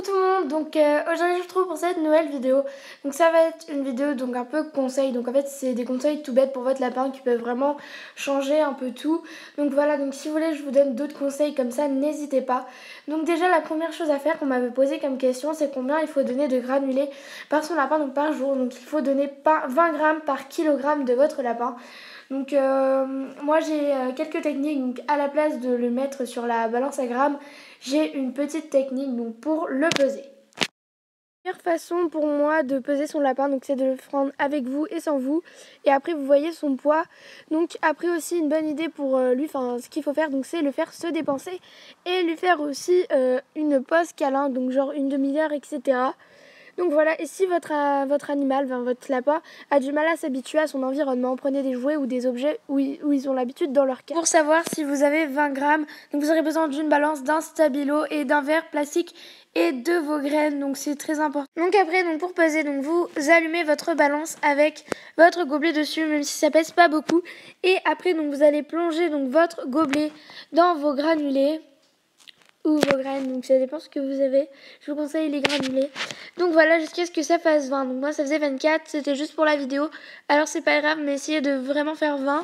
Coucou tout le monde, donc aujourd'hui je vous retrouve pour cette nouvelle vidéo. Donc ça va être une vidéo donc un peu conseil, donc en fait c'est des conseils tout bêtes pour votre lapin qui peuvent vraiment changer un peu tout. Donc voilà, donc si vous voulez je vous donne d'autres conseils comme ça, n'hésitez pas. Donc déjà la première chose à faire qu'on m'avait posé comme question, c'est combien il faut donner de granulés par son lapin, donc par jour. Donc il faut donner 20 grammes par kilogramme de votre lapin. Donc moi j'ai quelques techniques, donc à la place de le mettre sur la balance à grammes, j'ai une petite technique donc pour le peser. La meilleure façon pour moi de peser son lapin, donc c'est de le prendre avec vous et sans vous, et après vous voyez son poids. Donc après aussi une bonne idée pour lui, enfin ce qu'il faut faire, donc c'est le faire se dépenser et lui faire aussi une pause câlin, donc genre une demi-heure, etc. Donc voilà, et si votre animal, votre lapin, a du mal à s'habituer à son environnement, prenez des jouets ou des objets où ils ont l'habitude dans leur cage. Pour savoir si vous avez 20 grammes, donc vous aurez besoin d'une balance, d'un stabilo et d'un verre plastique et de vos graines, donc c'est très important. Donc après, donc pour peser, donc vous allumez votre balance avec votre gobelet dessus, même si ça pèse pas beaucoup. Et après, donc vous allez plonger donc votre gobelet dans vos granulés ou vos graines, donc ça dépend ce que vous avez. Je vous conseille les granulés. Donc voilà, jusqu'à ce que ça fasse 20. Donc moi ça faisait 24, c'était juste pour la vidéo. Alors c'est pas grave, mais essayez de vraiment faire 20.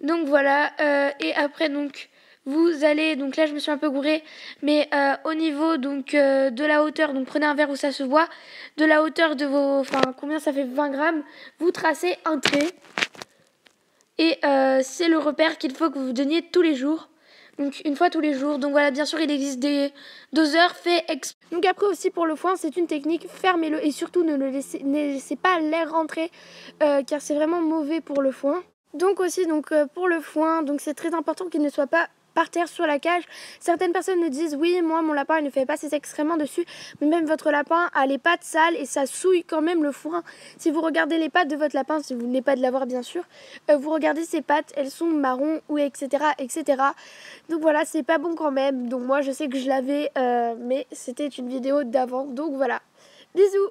Donc voilà, et après donc vous allez, donc là je me suis un peu gourée, mais au niveau donc de la hauteur, donc prenez un verre où ça se voit, de la hauteur de vos, enfin combien ça fait 20 grammes, vous tracez un trait. Et c'est le repère qu'il faut que vous donniez tous les jours. Donc une fois tous les jours. Donc voilà, bien sûr il existe des doseurs faits exprès. Donc après aussi pour le foin, c'est une technique, fermez-le et surtout ne laissez pas l'air rentrer car c'est vraiment mauvais pour le foin. Donc aussi pour le foin, donc c'est très important qu'il ne soit pas par terre sur la cage. Certaines personnes me disent oui, moi mon lapin il ne fait pas ses excréments dessus, mais même votre lapin a les pattes sales et ça souille quand même le foin. Si vous regardez les pattes de votre lapin, si vous venez pas de l'avoir bien sûr, vous regardez ses pattes, elles sont marron ou etc. Donc voilà, c'est pas bon quand même. Donc moi je sais que je l'avais, mais c'était une vidéo d'avant. Donc voilà, bisous.